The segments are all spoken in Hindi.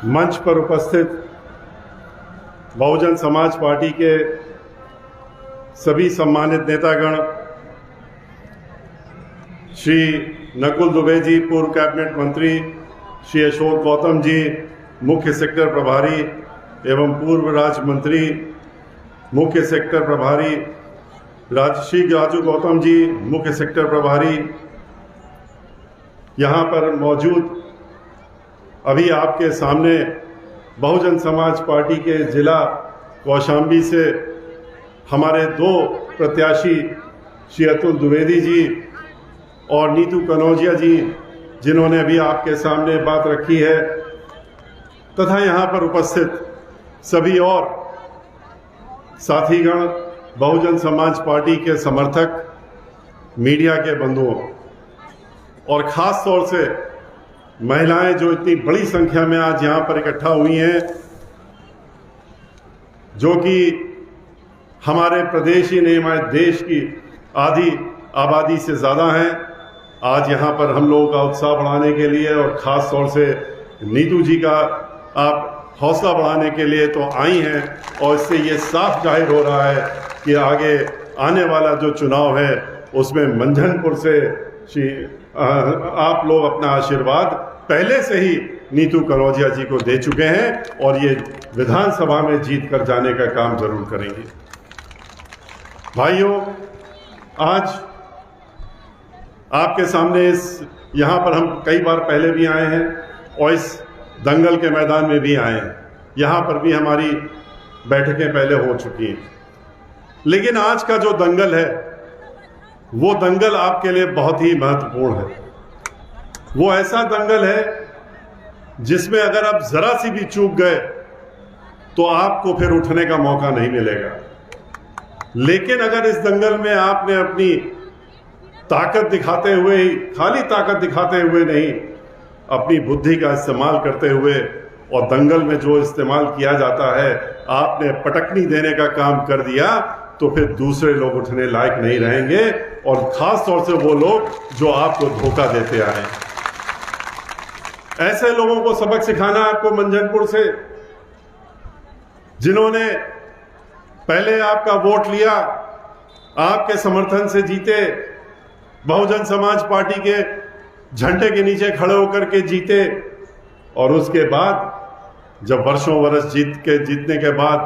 मंच पर उपस्थित बहुजन समाज पार्टी के सभी सम्मानित नेतागण, श्री नकुल दुबे जी पूर्व कैबिनेट मंत्री, श्री अशोक गौतम जी मुख्य सेक्टर प्रभारी एवं पूर्व राज्य मंत्री मुख्य सेक्टर प्रभारी, श्री राजू गौतम जी मुख्य सेक्टर प्रभारी, यहाँ पर मौजूद अभी आपके सामने बहुजन समाज पार्टी के जिला कौशाम्बी से हमारे दो प्रत्याशी श्री अतुल द्विवेदी जी और नीतू कनौजिया जी, जिन्होंने अभी आपके सामने बात रखी है, तथा यहाँ पर उपस्थित सभी और साथीगण, बहुजन समाज पार्टी के समर्थक, मीडिया के बंधुओं और ख़ास तौर से महिलाएं जो इतनी बड़ी संख्या में आज यहाँ पर इकट्ठा हुई हैं, जो कि हमारे प्रदेश ही नहीं हमारे देश की आधी आबादी से ज़्यादा हैं। आज यहाँ पर हम लोगों का उत्साह बढ़ाने के लिए और ख़ास तौर से नीतू जी का आप हौसला बढ़ाने के लिए तो आई हैं, और इससे ये साफ जाहिर हो रहा है कि आगे आने वाला जो चुनाव है उसमें मंझनपुर से आप लोग अपना आशीर्वाद पहले से ही नीतू कनौजिया जी को दे चुके हैं और ये विधानसभा में जीत कर जाने का काम जरूर करेंगे। भाइयों, आज आपके सामने यहाँ पर हम कई बार पहले भी आए हैं और इस दंगल के मैदान में भी आए हैं, यहाँ पर भी हमारी बैठकें पहले हो चुकी हैं, लेकिन आज का जो दंगल है वो दंगल आपके लिए बहुत ही महत्वपूर्ण है। वो ऐसा दंगल है जिसमें अगर आप जरा सी भी चूक गए तो आपको फिर उठने का मौका नहीं मिलेगा, लेकिन अगर इस दंगल में आपने अपनी ताकत दिखाते हुए ही, खाली ताकत दिखाते हुए नहीं, अपनी बुद्धि का इस्तेमाल करते हुए, और दंगल में जो इस्तेमाल किया जाता है आपने पटकनी देने का काम कर दिया, तो फिर दूसरे लोग उठने लायक नहीं रहेंगे, और खास तौर से वो लोग जो आपको धोखा देते आए। ऐसे लोगों को सबक सिखाना आपको मंझनपुर से, जिन्होंने पहले आपका वोट लिया, आपके समर्थन से जीते, बहुजन समाज पार्टी के झंडे के नीचे खड़े होकर के जीते, और उसके बाद जब वर्षों वर्ष जीतने के बाद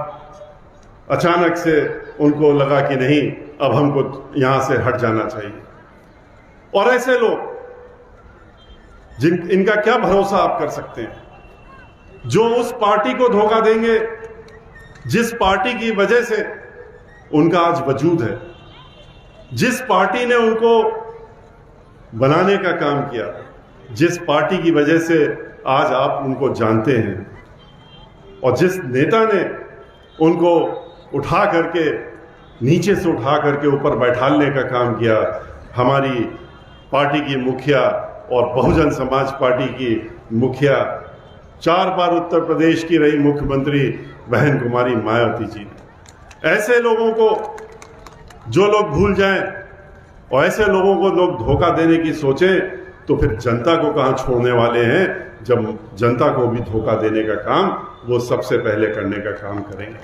अचानक से उनको लगा कि नहीं, अब हमको यहां से हट जाना चाहिए। और ऐसे लोग इनका क्या भरोसा आप कर सकते हैं, जो उस पार्टी को धोखा देंगे जिस पार्टी की वजह से उनका आज वजूद है, जिस पार्टी ने उनको बनाने का काम किया, जिस पार्टी की वजह से आज आप उनको जानते हैं, और जिस नेता ने उनको उठा करके, नीचे से उठा करके ऊपर बैठालने का काम किया, हमारी पार्टी की मुखिया और बहुजन समाज पार्टी की मुखिया, 4 बार उत्तर प्रदेश की रही मुख्यमंत्री बहन कुमारी मायावती जी ने। ऐसे लोगों को जो लोग भूल जाएं और ऐसे लोगों को लोग धोखा देने की सोचें, तो फिर जनता को कहां छोड़ने वाले हैं, जब जनता को भी धोखा देने का काम वो सबसे पहले करने का काम करेंगे।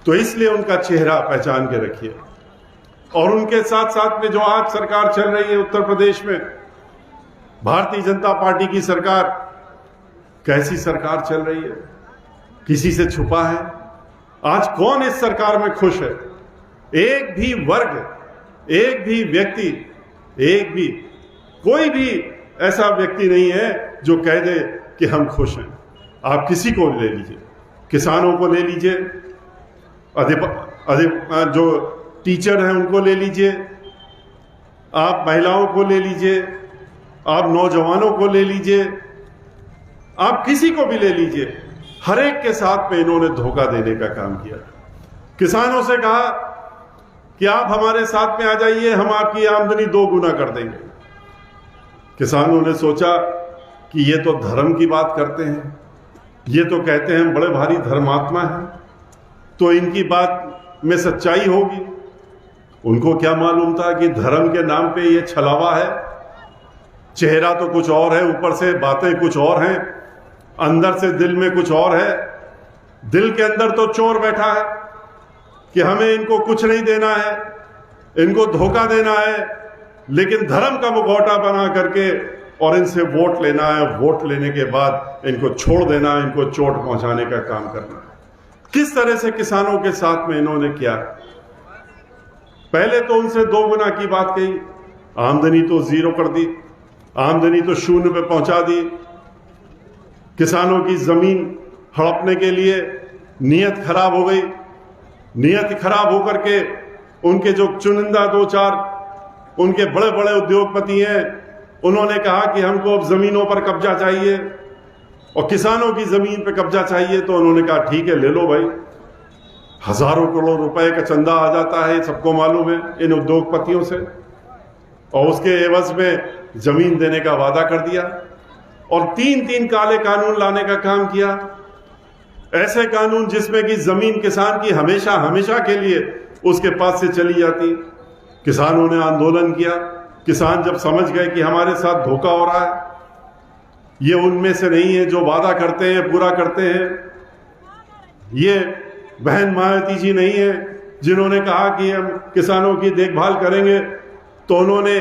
तो इसलिए उनका चेहरा पहचान के रखिए। और उनके साथ साथ में जो आज सरकार चल रही है उत्तर प्रदेश में, भारतीय जनता पार्टी की सरकार, कैसी सरकार चल रही है, किसी से छुपा है? आज कौन इस सरकार में खुश है? एक भी वर्ग, एक भी व्यक्ति, एक भी कोई भी ऐसा व्यक्ति नहीं है जो कह दे कि हम खुश हैं। आप किसी को ले लीजिए, किसानों को ले लीजिए, जो टीचर हैं उनको ले लीजिए, आप महिलाओं को ले लीजिए, आप नौजवानों को ले लीजिए, आप किसी को भी ले लीजिए, हर एक के साथ में इन्होंने धोखा देने का काम किया। किसानों से कहा कि आप हमारे साथ में आ जाइए, हम आपकी आमदनी 2 गुना कर देंगे। किसानों ने सोचा कि ये तो धर्म की बात करते हैं, ये तो कहते हैं बड़े भारी धर्मात्मा हैं, तो इनकी बात में सच्चाई होगी। उनको क्या मालूम था कि धर्म के नाम पे ये छलावा है, चेहरा तो कुछ और है, ऊपर से बातें कुछ और हैं। अंदर से दिल में कुछ और है। दिल के अंदर तो चोर बैठा है कि हमें इनको कुछ नहीं देना है, इनको धोखा देना है, लेकिन धर्म का मुखौटा बना करके और इनसे वोट लेना है, वोट लेने के बाद इनको छोड़ देना है, इनको चोट पहुंचाने का काम करना है। किस तरह से किसानों के साथ में इन्होंने किया। पहले तो उनसे 2 गुना की बात कही, आमदनी तो 0 कर दी, आमदनी तो 0 पे पहुंचा दी। किसानों की जमीन हड़पने के लिए नीयत खराब हो गई। नीयत खराब होकर के उनके जो चुनिंदा 2-4 उनके बड़े बड़े उद्योगपति हैं, उन्होंने कहा कि हमको अब जमीनों पर कब्जा चाहिए और किसानों की जमीन पर कब्जा चाहिए। तो उन्होंने कहा ठीक है, ले लो भाई, हजारों करोड़ रुपए का चंदा आ जाता है, सबको मालूम है इन उद्योगपतियों से, और उसके एवज में जमीन देने का वादा कर दिया और 3-3 काले कानून लाने का काम किया। ऐसे कानून जिसमें कि जमीन किसान की हमेशा हमेशा के लिए उसके पास से चली जाती। किसानों ने आंदोलन किया। किसान जब समझ गए कि हमारे साथ धोखा हो रहा है, ये उनमें से नहीं है जो वादा करते हैं पूरा करते हैं, ये बहन मायावती जी नहीं है जिन्होंने कहा कि हम किसानों की देखभाल करेंगे, तो उन्होंने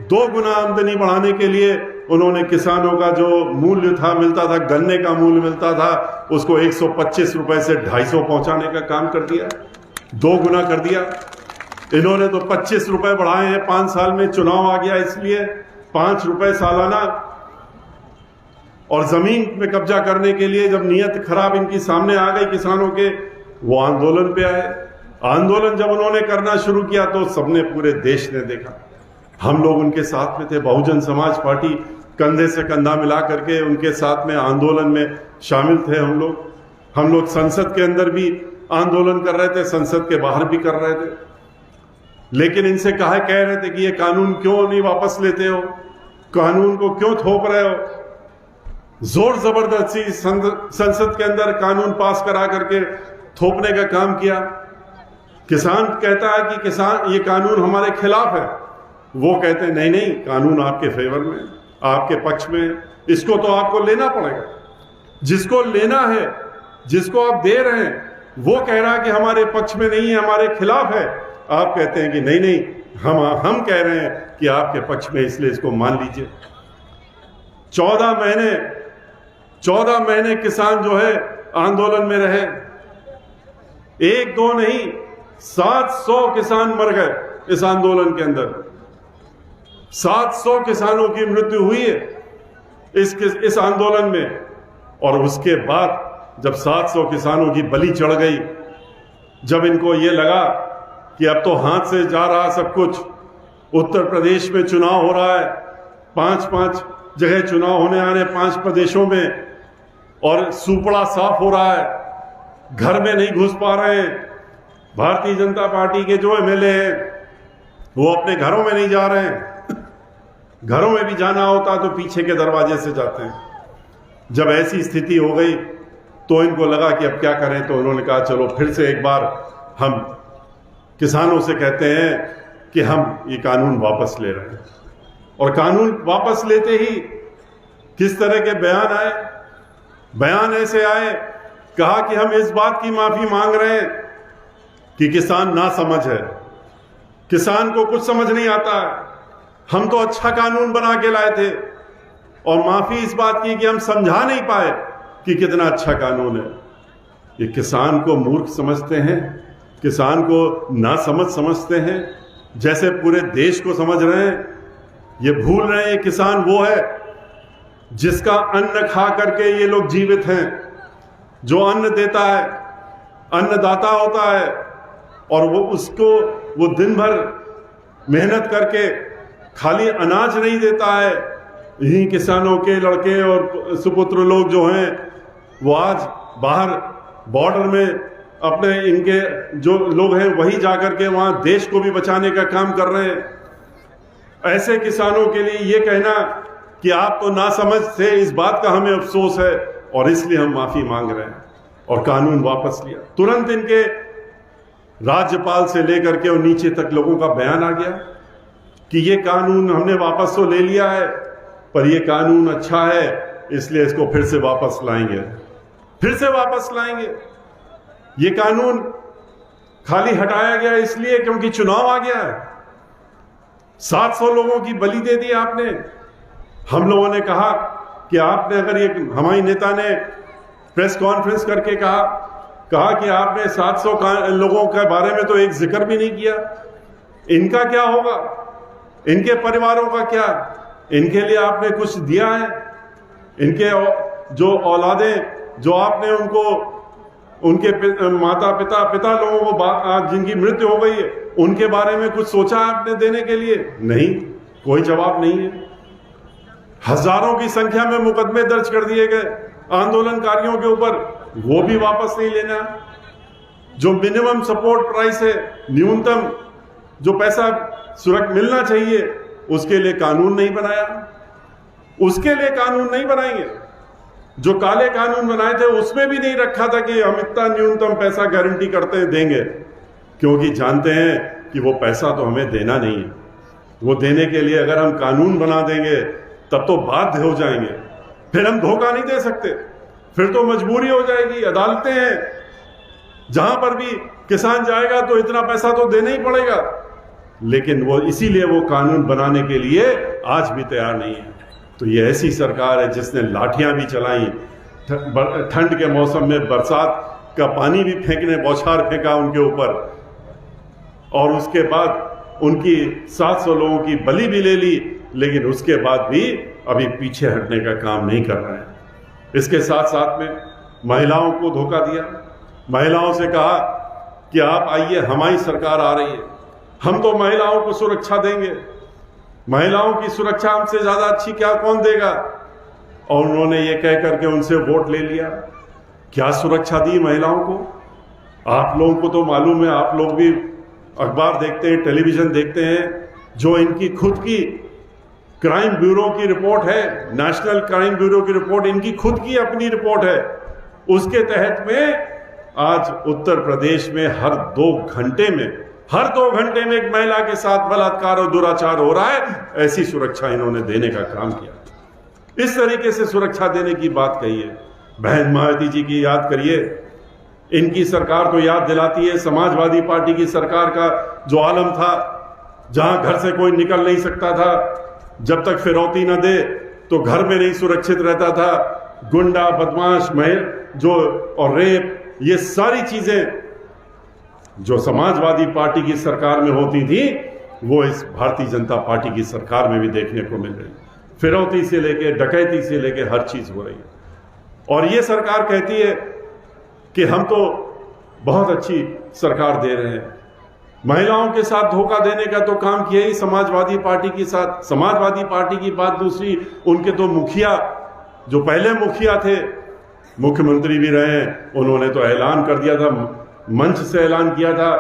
2 गुना आमदनी बढ़ाने के लिए उन्होंने किसानों का जो मूल्य था मिलता था, गन्ने का मूल्य मिलता था, उसको 125 रुपए से 250 पहुंचाने का काम कर दिया, 2 गुना कर दिया। इन्होंने तो 25 रुपए बढ़ाए हैं 5 साल में, चुनाव आ गया इसलिए 5 रुपए सालाना। और जमीन में कब्जा करने के लिए जब नीयत खराब इनकी सामने आ गई किसानों के, वो आंदोलन पे आए। आंदोलन जब उन्होंने करना शुरू किया तो सबने, पूरे देश ने देखा। हम लोग उनके साथ में थे, बहुजन समाज पार्टी कंधे से कंधा मिला करके उनके साथ में आंदोलन में शामिल थे। हम लोग संसद के अंदर भी आंदोलन कर रहे थे, संसद के बाहर भी कर रहे थे। लेकिन इनसे कह रहे थे कि ये कानून क्यों नहीं वापस लेते हो, कानून को क्यों थोप रहे हो। जोर जबरदस्ती संसद के अंदर कानून पास करा करके थोपने का काम किया। किसान कहता है कि किसान ये कानून हमारे खिलाफ है, वो कहते हैं नहीं नहीं, कानून आपके फेवर में, आपके पक्ष में, इसको तो आपको लेना पड़ेगा। जिसको लेना है, जिसको आप दे रहे हैं, वो कह रहा है कि हमारे पक्ष में नहीं है, हमारे खिलाफ है। आप कहते हैं कि नहीं नहीं, हम कह रहे हैं कि आपके पक्ष में, इसलिए इसको मान लीजिए। 14 महीने किसान जो है आंदोलन में रहे। 1-2 नहीं, 700 किसान मर गए इस आंदोलन के अंदर। 700 किसानों की मृत्यु हुई है इस आंदोलन में। और उसके बाद जब 700 किसानों की बलि चढ़ गई, जब इनको ये लगा कि अब तो हाथ से जा रहा सब कुछ, उत्तर प्रदेश में चुनाव हो रहा है, 5-5 जगह चुनाव होने आ रहे हैं 5 प्रदेशों में, और सुपड़ा साफ हो रहा है, घर में नहीं घुस पा रहे हैं। भारतीय जनता पार्टी के जो एमएलए हैं वो अपने घरों में नहीं जा रहे हैं, घरों में भी जाना होता तो पीछे के दरवाजे से जाते हैं। जब ऐसी स्थिति हो गई तो इनको लगा कि अब क्या करें, तो उन्होंने कहा चलो फिर से एक बार हम किसानों से कहते हैं कि हम ये कानून वापस ले रहे हैं। और कानून वापस लेते ही किस तरह के बयान आए, बयान ऐसे आए, कहा कि हम इस बात की माफी मांग रहे हैं कि किसान नासमझ है, किसान को कुछ समझ नहीं आता है, हम तो अच्छा कानून बना के लाए थे। और माफी इस बात की कि हम समझा नहीं पाए कि कितना अच्छा कानून है। ये किसान को मूर्ख समझते हैं, किसान को नासमझ समझते हैं, जैसे पूरे देश को समझ रहे हैं। ये भूल रहे हैं किसान वो है जिसका अन्न खा करके ये लोग जीवित हैं, जो अन्न देता है, अन्नदाता होता है, और वो दिन भर मेहनत करके खाली अनाज नहीं देता है। यही किसानों के लड़के और सुपुत्र लोग जो हैं वो आज बाहर बॉर्डर में अपने, इनके जो लोग हैं वही जाकर के वहां देश को भी बचाने का काम कर रहे हैं। ऐसे किसानों के लिए ये कहना कि आप तो नासमझ थे, इस बात का हमें अफसोस है और इसलिए हम माफी मांग रहे हैं। और कानून वापस लिया तुरंत। इनके राज्यपाल से लेकर के और नीचे तक लोगों का बयान आ गया कि ये कानून हमने वापस तो ले लिया है, पर ये कानून अच्छा है इसलिए इसको फिर से वापस लाएंगे, फिर से वापस लाएंगे। ये कानून खाली हटाया गया इसलिए क्योंकि चुनाव आ गया है। 700 लोगों की बलि दे दी आपने। हम लोगों ने कहा कि आपने, अगर ये हमारी नेता ने प्रेस कॉन्फ्रेंस करके कहा कि आपने 700 लोगों के बारे में तो एक जिक्र भी नहीं किया। इनका क्या होगा, इनके परिवारों का क्या, इनके लिए आपने कुछ दिया है? इनके जो औलादें जो आपने उनको, उनके माता पिता लोगों को आज जिनकी मृत्यु हो गई है, उनके बारे में कुछ सोचा आपने देने के लिए? नहीं, कोई जवाब नहीं है। हजारों की संख्या में मुकदमे दर्ज कर दिए गए आंदोलनकारियों के ऊपर, वो भी वापस नहीं लेना। जो मिनिमम सपोर्ट प्राइस है, न्यूनतम जो पैसा मिलना चाहिए, उसके लिए कानून नहीं बनाया। उसके लिए कानून नहीं बनाएंगे। जो काले कानून बनाए थे उसमें भी नहीं रखा था कि हम इतना न्यूनतम पैसा गारंटी करते हैं देंगे, क्योंकि जानते हैं कि वो पैसा तो हमें देना नहीं है। वो देने के लिए अगर हम कानून बना देंगे तब तो बाध्य हो जाएंगे, फिर हम धोखा नहीं दे सकते, फिर तो मजबूरी हो जाएगी। अदालतें हैं, जहां पर भी किसान जाएगा तो इतना पैसा तो देना ही पड़ेगा। लेकिन वो इसीलिए वो कानून बनाने के लिए आज भी तैयार नहीं है। तो ये ऐसी सरकार है जिसने लाठियां भी चलाई, ठंड के मौसम में बरसात का पानी भी फेंकने, बौछार फेंका उनके ऊपर, और उसके बाद उनकी 700 लोगों की बलि भी ले ली, लेकिन उसके बाद भी अभी पीछे हटने का काम नहीं कर रहे हैं। इसके साथ साथ में महिलाओं को धोखा दिया। महिलाओं से कहा कि आप आइए, हमारी सरकार आ रही है, हम तो महिलाओं को सुरक्षा देंगे, महिलाओं की सुरक्षा हमसे ज्यादा अच्छी क्या कौन देगा। और उन्होंने ये कह करके उनसे वोट ले लिया। क्या सुरक्षा दी महिलाओं को? आप लोगों को तो मालूम है, आप लोग भी अखबार देखते हैं, टेलीविजन देखते हैं, जो इनकी खुद की क्राइम ब्यूरो की रिपोर्ट है, नेशनल क्राइम ब्यूरो की रिपोर्ट, इनकी खुद की अपनी रिपोर्ट है, उसके तहत में आज उत्तर प्रदेश में हर 2 घंटे में एक महिला के साथ बलात्कार और दुराचार हो रहा है। ऐसी सुरक्षा इन्होंने देने का काम किया। इस तरीके से सुरक्षा देने की बात कही है। बहन मायावती जी की याद करिए, इनकी सरकार तो याद दिलाती है समाजवादी पार्टी की सरकार का जो आलम था, जहां घर से कोई निकल नहीं सकता था, जब तक फिरौती न दे तो घर में नहीं सुरक्षित रहता था। गुंडा, बदमाश, जो और रेप, ये सारी चीजें जो समाजवादी पार्टी की सरकार में होती थी, वो इस भारतीय जनता पार्टी की सरकार में भी देखने को मिल रही है। फिरौती से लेके, डकैती से लेके हर चीज हो रही है। और ये सरकार कहती है कि हम तो बहुत अच्छी सरकार दे रहे हैं। महिलाओं के साथ धोखा देने का तो काम किया ही समाजवादी पार्टी के साथ। समाजवादी पार्टी की बात दूसरी, उनके तो मुखिया, जो पहले मुखिया थे, मुख्यमंत्री भी रहे, उन्होंने तो ऐलान कर दिया था, मंच से ऐलान किया था।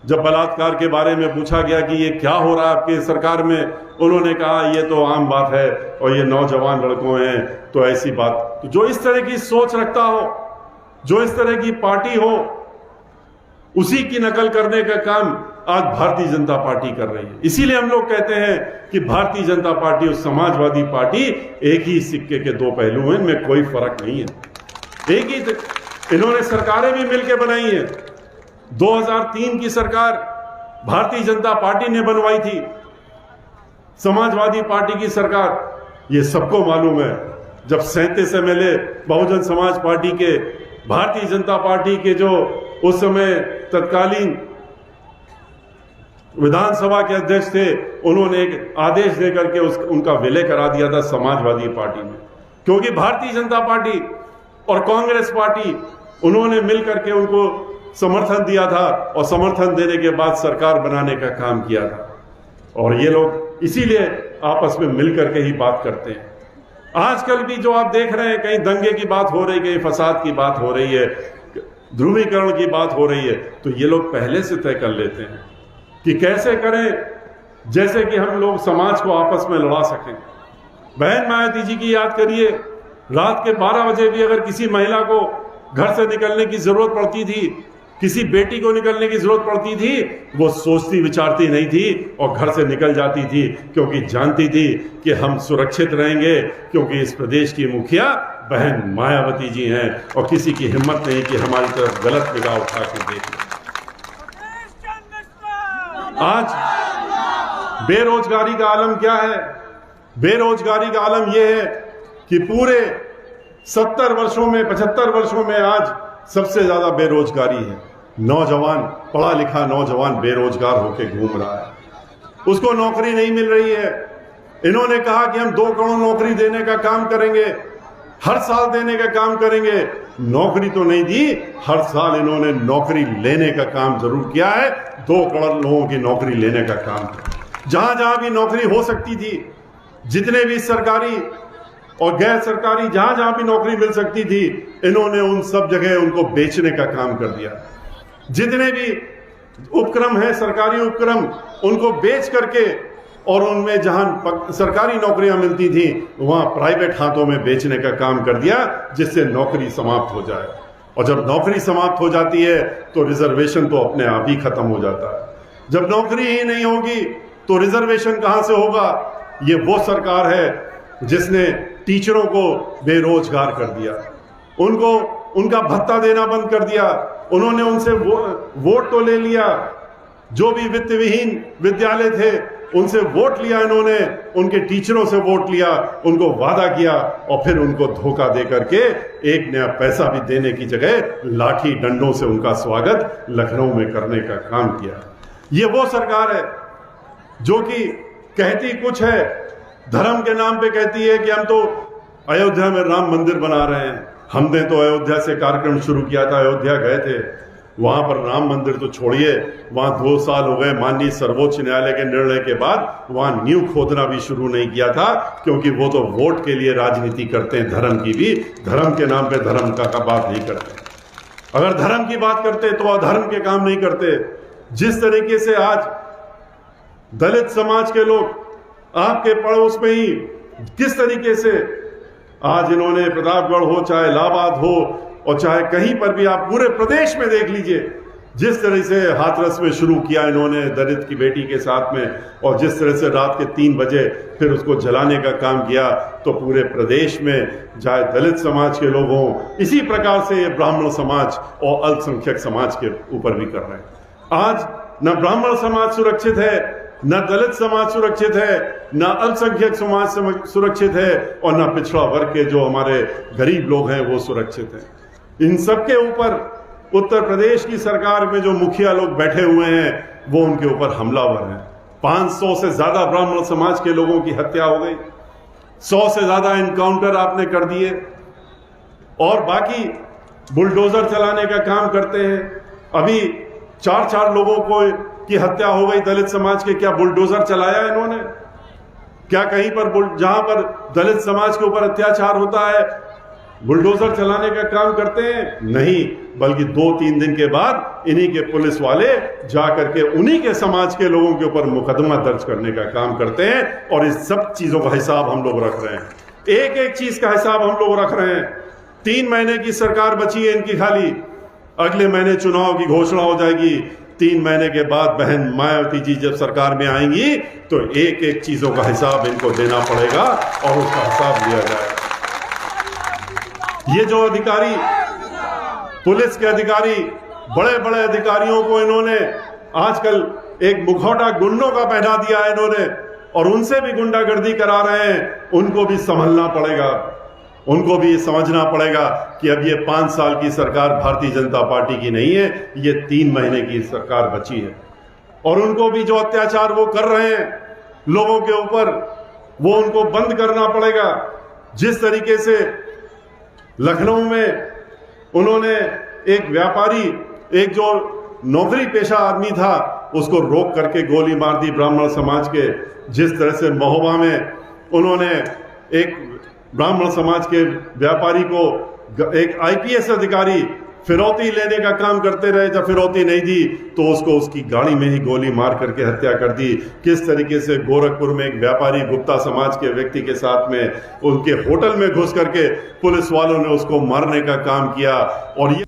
जब बलात्कार के बारे में पूछा गया कि ये क्या हो रहा है आपके सरकार में, उन्होंने कहा ये तो आम बात है और ये नौजवान लड़कों हैं, तो ऐसी बात। तो जो इस तरह की सोच रखता हो, जो इस तरह की पार्टी हो, उसी की नकल करने का काम आज भारतीय जनता पार्टी कर रही है। इसीलिए हम लोग कहते हैं कि भारतीय जनता पार्टी और समाजवादी पार्टी एक ही सिक्के के 2 पहलू हैं, इनमें कोई फर्क नहीं है। एक ही इन्होंने सरकारें भी मिलकर बनाई है। 2003 की सरकार भारतीय जनता पार्टी ने बनवाई थी, समाजवादी पार्टी की सरकार, ये सबको मालूम है। जब 37 MLA बहुजन समाज पार्टी के, भारतीय जनता पार्टी के जो उस समय तत्कालीन विधानसभा के अध्यक्ष थे, उन्होंने एक आदेश देकर के उनका विलय करा दिया था समाजवादी पार्टी में, क्योंकि भारतीय जनता पार्टी और कांग्रेस पार्टी, उन्होंने मिलकर के उनको समर्थन दिया था और समर्थन देने के बाद सरकार बनाने का काम किया था। और ये लोग इसीलिए आपस में मिलकर के ही बात करते हैं। आजकल भी जो आप देख रहे हैं, कहीं दंगे की बात हो रही है, कहीं फसाद की बात हो रही है, ध्रुवीकरण की बात हो रही है, तो ये लोग पहले से तय कर लेते हैं कि कैसे करें जैसे कि हम लोग समाज को आपस में लड़ा सकें। बहन मायावती जी की याद करिए, रात के 12 बजे भी अगर किसी महिला को घर से निकलने की जरूरत पड़ती थी किसी बेटी को निकलने की जरूरत पड़ती थी, वो सोचती विचारती नहीं थी और घर से निकल जाती थी, क्योंकि जानती थी कि हम सुरक्षित रहेंगे, क्योंकि इस प्रदेश की मुखिया बहन मायावती जी हैं और किसी की हिम्मत नहीं कि हमारी तरफ गलत निगाह उठा के देखें। आज बेरोजगारी का आलम क्या है? बेरोजगारी का आलम यह है कि पूरे 70 वर्षों में 75 वर्षों में आज सबसे ज्यादा बेरोजगारी है। नौजवान, पढ़ा लिखा नौजवान बेरोजगार होकर घूम रहा है, उसको नौकरी नहीं मिल रही है। इन्होंने कहा कि हम 2 करोड़ नौकरी देने का काम करेंगे, हर साल देने का काम करेंगे। नौकरी तो नहीं दी, हर साल इन्होंने नौकरी लेने का काम जरूर किया है। 2 करोड़ लोगों की नौकरी लेने का काम किया। जहां जहां भी नौकरी हो सकती थी, जितने भी सरकारी और गैर सरकारी जहां जहां भी नौकरी मिल सकती थी, इन्होंने उन सब जगह उनको बेचने का काम कर दिया। जितने भी उपक्रम हैं, सरकारी उपक्रम, उनको बेच करके और उनमें जहां सरकारी नौकरियां मिलती थी वहां प्राइवेट हाथों में बेचने का काम कर दिया, जिससे नौकरी समाप्त हो जाए। और जब नौकरी समाप्त हो जाती है तो रिजर्वेशन तो अपने आप ही खत्म हो जाता है। जब नौकरी ही नहीं होगी तो रिजर्वेशन कहां से होगा? ये वो सरकार है जिसने टीचरों को बेरोजगार कर दिया, उनको उनका भत्ता देना बंद कर दिया, उन्होंने उनसे वोट तो ले लिया। जो भी वित्त विहीन विद्यालय थे उनसे वोट लिया इन्होंने, उनके टीचरों से वोट लिया, उनको वादा किया और फिर उनको धोखा दे करके 1 नया पैसा भी देने की जगह लाठी डंडों से उनका स्वागत लखनऊ में करने का काम किया। ये वो सरकार है जो कि कहती कुछ है, धर्म के नाम पे कहती है कि हम तो अयोध्या में राम मंदिर बना रहे हैं। हमने तो अयोध्या से कार्यक्रम शुरू किया था, अयोध्या गए थे, वहां पर राम मंदिर तो छोड़िए, वहां 2 साल हो गए माननीय सर्वोच्च न्यायालय के निर्णय के बाद वहां नींव खोदना भी शुरू नहीं किया था, क्योंकि वो तो वोट के लिए राजनीति करते हैं। धर्म की भी, धर्म के नाम पे धर्म का बात नहीं करते। अगर धर्म की बात करते तो अधर्म के काम नहीं करते। जिस तरीके से आज दलित समाज के लोग आपके पड़ोस में ही किस तरीके से आज इन्होंने प्रतापगढ़ हो, चाहे इलाहाबाद हो और चाहे कहीं पर भी आप पूरे प्रदेश में देख लीजिए, जिस तरह से हाथरस में शुरू किया इन्होंने दलित की बेटी के साथ में, और जिस तरह से रात के 3 बजे फिर उसको जलाने का काम किया, तो पूरे प्रदेश में चाहे दलित समाज के लोग हों, इसी प्रकार से ये ब्राह्मण समाज और अल्पसंख्यक समाज के ऊपर भी कर रहे हैं। आज न ब्राह्मण समाज सुरक्षित है, न दलित समाज सुरक्षित है, न अल्पसंख्यक समाज सुरक्षित है, और न पिछड़ा वर्ग के जो हमारे गरीब लोग हैं वो सुरक्षित हैं। इन सब के ऊपर उत्तर प्रदेश की सरकार में जो मुखिया लोग बैठे हुए हैं वो उनके ऊपर हमलावर हैं। 500 से ज्यादा ब्राह्मण समाज के लोगों की हत्या हो गई, 100 से ज्यादा एनकाउंटर आपने कर दिए, और बाकी बुलडोजर चलाने का काम करते हैं। अभी 4 लोगों को की हत्या हो गई दलित समाज के। क्या बुलडोजर चलाया इन्होंने? क्या कहीं पर जहां पर दलित समाज के ऊपर अत्याचार होता है बुलडोजर चलाने का काम करते हैं? नहीं, बल्कि 2-3 दिन के बाद इन्हीं के पुलिस वाले जाकर के उन्हीं के समाज के लोगों के ऊपर मुकदमा दर्ज करने का काम करते हैं। और इस सब चीजों का हिसाब हम लोग रख रहे हैं, एक चीज का हिसाब हम लोग रख रहे हैं। 3 महीने की सरकार बची है इनकी खाली, अगले महीने चुनाव की घोषणा हो जाएगी। 3 महीने के बाद बहन मायावती जी जब सरकार में आएंगी तो एक चीजों का हिसाब इनको देना पड़ेगा और उसका हिसाब लिया जाएगा। ये जो अधिकारी, पुलिस के अधिकारी, बड़े बड़े अधिकारियों को इन्होंने आजकल एक मुखौटा गुंडों का पहना दिया है इन्होंने, और उनसे भी गुंडागर्दी करा रहे हैं। उनको भी संभलना पड़ेगा, उनको भी समझना पड़ेगा कि अब ये 5 साल की सरकार भारतीय जनता पार्टी की नहीं है, ये 3 महीने की सरकार बची है। और उनको भी जो अत्याचार वो कर रहे हैं लोगों के ऊपर, वो उनको बंद करना पड़ेगा। जिस तरीके से लखनऊ में उन्होंने एक व्यापारी, एक जो नौकरी पेशा आदमी था, उसको रोक करके गोली मार दी ब्राह्मण समाज के। जिस तरह से महोबा में उन्होंने एक ब्राह्मण समाज के व्यापारी को, एक आईपीएस अधिकारी फिरौती लेने का काम करते रहे, जब फिरौती नहीं दी तो उसको उसकी गाड़ी में ही गोली मार करके हत्या कर दी। किस तरीके से गोरखपुर में एक व्यापारी गुप्ता समाज के व्यक्ति के साथ में उनके होटल में घुस करके पुलिस वालों ने उसको मारने का काम किया। और ये